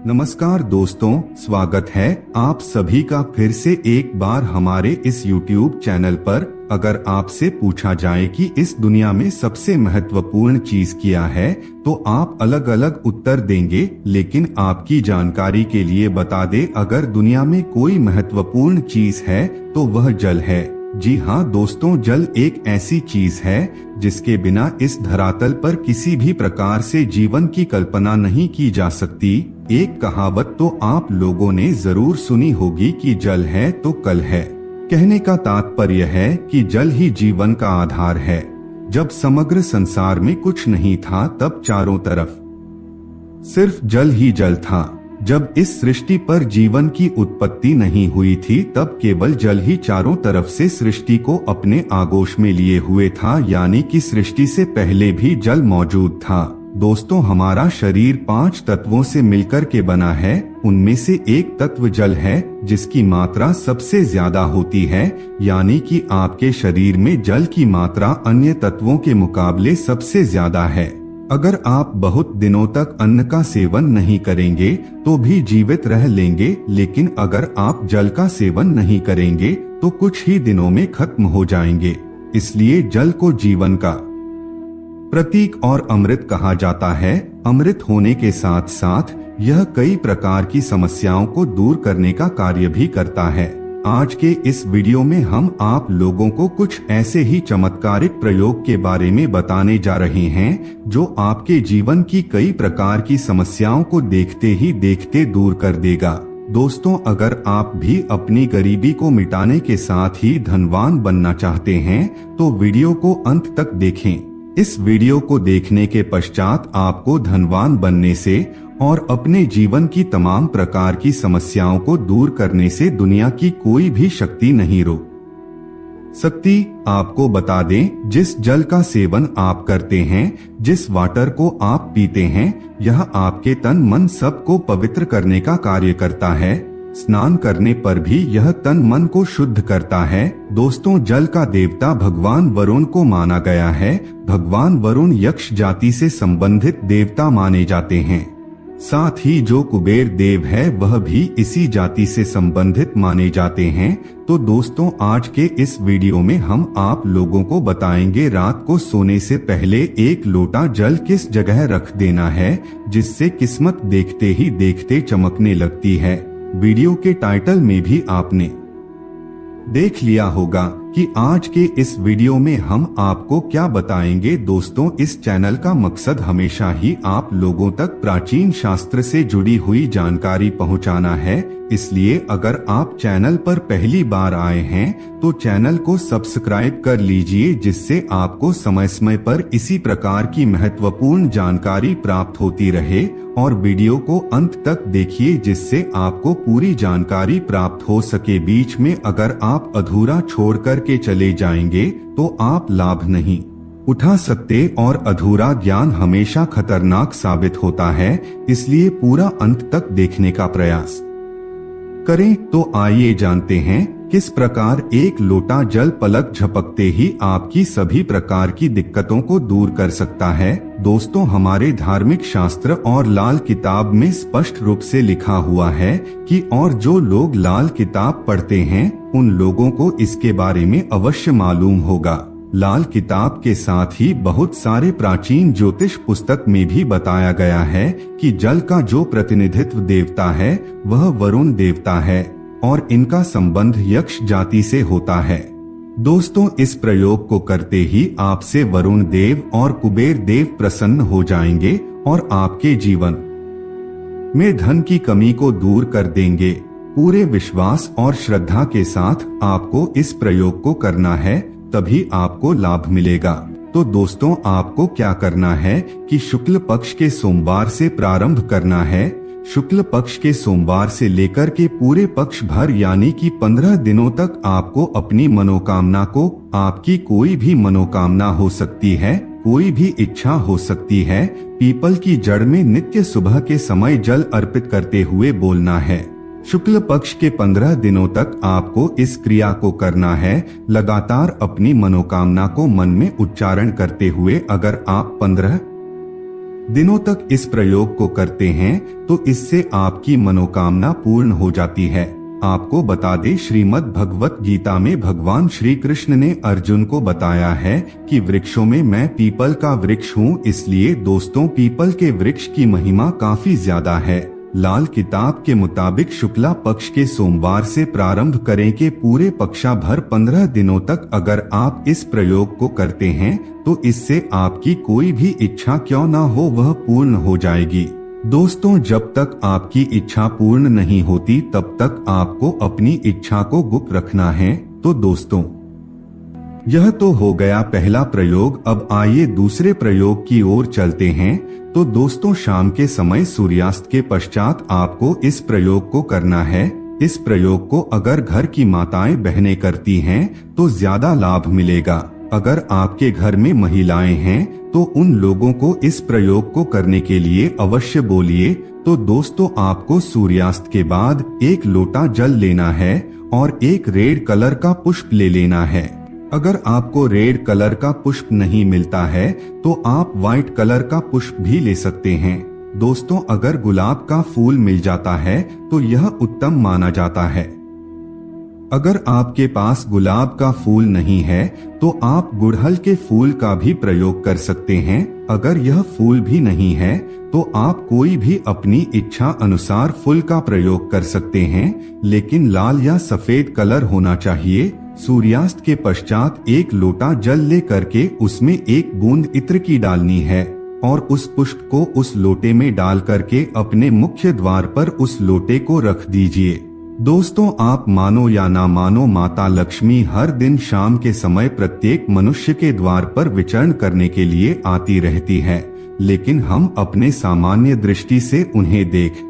नमस्कार दोस्तों, स्वागत है आप सभी का फिर से एक बार हमारे इस YouTube चैनल पर। अगर आपसे पूछा जाए कि इस दुनिया में सबसे महत्वपूर्ण चीज क्या है तो आप अलग अलग उत्तर देंगे, लेकिन आपकी जानकारी के लिए बता दे, अगर दुनिया में कोई महत्वपूर्ण चीज है तो वह जल है। जी हाँ दोस्तों, जल एक ऐसी चीज है जिसके बिना इस धरातल पर किसी भी प्रकार से जीवन की कल्पना नहीं की जा सकती। एक कहावत तो आप लोगों ने जरूर सुनी होगी कि जल है तो कल है। कहने का तात्पर्य है कि जल ही जीवन का आधार है। जब समग्र संसार में कुछ नहीं था तब चारों तरफ सिर्फ जल ही जल था। जब इस सृष्टि पर जीवन की उत्पत्ति नहीं हुई थी तब केवल जल ही चारों तरफ से सृष्टि को अपने आगोश में लिए हुए था, यानी कि सृष्टि से पहले भी जल मौजूद था। दोस्तों, हमारा शरीर 5 तत्वों से मिलकर के बना है। उनमें से एक तत्व जल है जिसकी मात्रा सबसे ज्यादा होती है, यानी कि आपके शरीर में जल की मात्रा अन्य तत्वों के मुकाबले सबसे ज्यादा है। अगर आप बहुत दिनों तक अन्न का सेवन नहीं करेंगे तो भी जीवित रह लेंगे, लेकिन अगर आप जल का सेवन नहीं करेंगे तो कुछ ही दिनों में खत्म हो जाएंगे। इसलिए जल को जीवन का प्रतीक और अमृत कहा जाता है। अमृत होने के साथ साथ यह कई प्रकार की समस्याओं को दूर करने का कार्य भी करता है। आज के इस वीडियो में हम आप लोगों को कुछ ऐसे ही चमत्कारिक प्रयोग के बारे में बताने जा रहे हैं जो आपके जीवन की कई प्रकार की समस्याओं को देखते ही देखते दूर कर देगा। दोस्तों, अगर आप भी अपनी गरीबी को मिटाने के साथ ही धनवान बनना चाहते हैं तो वीडियो को अंत तक देखें। इस वीडियो को देखने के पश्चात आपको धनवान बनने से और अपने जीवन की तमाम प्रकार की समस्याओं को दूर करने से दुनिया की कोई भी शक्ति नहीं रोक सकती। आपको बता दें, जिस जल का सेवन आप करते हैं, जिस वाटर को आप पीते हैं, यह आपके तन मन सब को पवित्र करने का कार्य करता है। स्नान करने पर भी यह तन मन को शुद्ध करता है। दोस्तों, जल का देवता भगवान वरुण को माना गया है। भगवान वरुण यक्ष जाति से संबंधित देवता माने जाते हैं। साथ ही जो कुबेर देव है वह भी इसी जाति से संबंधित माने जाते हैं। तो दोस्तों, आज के इस वीडियो में हम आप लोगों को बताएंगे रात को सोने से पहले 1 लोटा जल किस जगह रख देना है जिससे किस्मत देखते ही देखते चमकने लगती है। वीडियो के टाइटल में भी आपने देख लिया होगा कि आज के इस वीडियो में हम आपको क्या बताएंगे। दोस्तों, इस चैनल का मकसद हमेशा ही आप लोगों तक प्राचीन शास्त्र से जुड़ी हुई जानकारी पहुंचाना है। इसलिए अगर आप चैनल पर पहली बार आए हैं तो चैनल को सब्सक्राइब कर लीजिए, जिससे आपको समय समय पर इसी प्रकार की महत्वपूर्ण जानकारी प्राप्त होती रहे। और वीडियो को अंत तक देखिए जिससे आपको पूरी जानकारी प्राप्त हो सके। बीच में अगर आप अधूरा छोड़ करके चले जाएंगे तो आप लाभ नहीं उठा सकते और अधूरा ज्ञान हमेशा खतरनाक साबित होता है। इसलिए पूरा अंत तक देखने का प्रयास करें। तो आइए जानते हैं किस प्रकार 1 लोटा जल पलक झपकते ही आपकी सभी प्रकार की दिक्कतों को दूर कर सकता है। दोस्तों, हमारे धार्मिक शास्त्र और लाल किताब में स्पष्ट रूप से लिखा हुआ है कि और जो लोग लाल किताब पढ़ते हैं उन लोगों को इसके बारे में अवश्य मालूम होगा। लाल किताब के साथ ही बहुत सारे प्राचीन ज्योतिष पुस्तक में भी बताया गया है कि जल का जो प्रतिनिधित्व देवता है वह वरुण देवता है और इनका संबंध यक्ष जाति से होता है। दोस्तों, इस प्रयोग को करते ही आपसे वरुण देव और कुबेर देव प्रसन्न हो जाएंगे और आपके जीवन में धन की कमी को दूर कर देंगे। पूरे विश्वास और श्रद्धा के साथ आपको इस प्रयोग को करना है, तभी आपको लाभ मिलेगा। तो दोस्तों, आपको क्या करना है कि शुक्ल पक्ष के सोमवार से प्रारंभ करना है। शुक्ल पक्ष के सोमवार से लेकर के पूरे पक्ष भर यानी कि 15 दिनों तक आपको अपनी मनोकामना को, आपकी कोई भी मनोकामना हो सकती है, कोई भी इच्छा हो सकती है, पीपल की जड़ में नित्य सुबह के समय जल अर्पित करते हुए बोलना है। शुक्ल पक्ष के 15 दिनों तक आपको इस क्रिया को करना है। लगातार अपनी मनोकामना को मन में उच्चारण करते हुए अगर आप 15 दिनों तक इस प्रयोग को करते हैं तो इससे आपकी मनोकामना पूर्ण हो जाती है। आपको बता दें, श्रीमद् भगवत गीता में भगवान श्री कृष्ण ने अर्जुन को बताया है कि वृक्षों में मैं पीपल का वृक्ष हूँ। इसलिए दोस्तों, पीपल के वृक्ष की महिमा काफी ज्यादा है। लाल किताब के मुताबिक शुक्ला पक्ष के सोमवार से प्रारंभ करें के पूरे पक्षा भर 15 दिनों तक अगर आप इस प्रयोग को करते हैं तो इससे आपकी कोई भी इच्छा क्यों ना हो वह पूर्ण हो जाएगी। दोस्तों, जब तक आपकी इच्छा पूर्ण नहीं होती तब तक आपको अपनी इच्छा को गुप्त रखना है। तो दोस्तों, यह तो हो गया पहला प्रयोग। अब आइए दूसरे प्रयोग की ओर चलते हैं। तो दोस्तों, शाम के समय सूर्यास्त के पश्चात आपको इस प्रयोग को करना है। इस प्रयोग को अगर घर की माताएं बहनें करती हैं तो ज्यादा लाभ मिलेगा। अगर आपके घर में महिलाएं हैं तो उन लोगों को इस प्रयोग को करने के लिए अवश्य बोलिए। तो दोस्तों, आपको सूर्यास्त के बाद 1 लोटा जल लेना है और एक रेड कलर का पुष्प ले लेना है। अगर आपको रेड कलर का पुष्प नहीं मिलता है तो आप व्हाइट कलर का पुष्प भी ले सकते हैं। दोस्तों, अगर गुलाब का फूल मिल जाता है तो यह उत्तम माना जाता है। अगर आपके पास गुलाब का फूल नहीं है तो आप गुड़हल के फूल का भी प्रयोग कर सकते हैं। अगर यह फूल भी नहीं है तो आप कोई भी अपनी इच्छा अनुसार फूल का प्रयोग कर सकते हैं, लेकिन लाल या सफेद कलर होना चाहिए। सूर्यास्त के पश्चात 1 लोटा जल ले करके उसमें 1 बूंद इत्र की डालनी है और उस पुष्प को उस लोटे में डाल करके अपने मुख्य द्वार पर उस लोटे को रख दीजिए। दोस्तों, आप मानो या ना मानो, माता लक्ष्मी हर दिन शाम के समय प्रत्येक मनुष्य के द्वार पर विचरण करने के लिए आती रहती है, लेकिन हम अपने सामान्य दृष्टि से उन्हें देख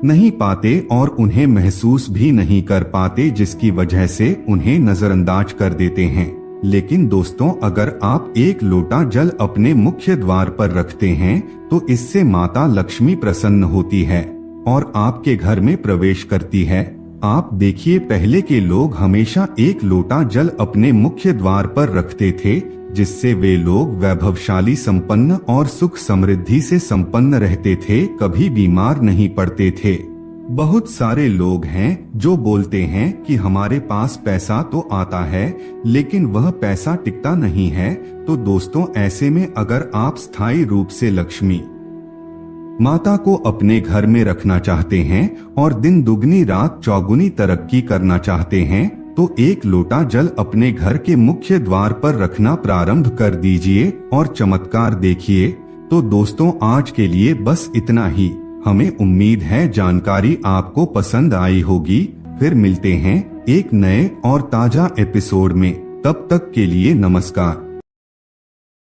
नहीं पाते और उन्हें महसूस भी नहीं कर पाते, जिसकी वजह से उन्हें नजरअंदाज कर देते हैं। लेकिन दोस्तों, अगर आप 1 लोटा जल अपने मुख्य द्वार पर रखते हैं तो इससे माता लक्ष्मी प्रसन्न होती है और आपके घर में प्रवेश करती है। आप देखिए, पहले के लोग हमेशा 1 लोटा जल अपने मुख्य द्वार पर रखते थे, जिससे वे लोग वैभवशाली, संपन्न और सुख समृद्धि से संपन्न रहते थे, कभी बीमार नहीं पड़ते थे। बहुत सारे लोग हैं जो बोलते हैं कि हमारे पास पैसा तो आता है लेकिन वह पैसा टिकता नहीं है। तो दोस्तों, ऐसे में अगर आप स्थायी रूप से लक्ष्मी माता को अपने घर में रखना चाहते हैं और दिन दुगनी रात चौगुनी तरक्की करना चाहते हैं तो 1 लोटा जल अपने घर के मुख्य द्वार पर रखना प्रारंभ कर दीजिए और चमत्कार देखिए। तो दोस्तों, आज के लिए बस इतना ही। हमें उम्मीद है जानकारी आपको पसंद आई होगी। फिर मिलते हैं एक नए और ताजा एपिसोड में। तब तक के लिए नमस्कार।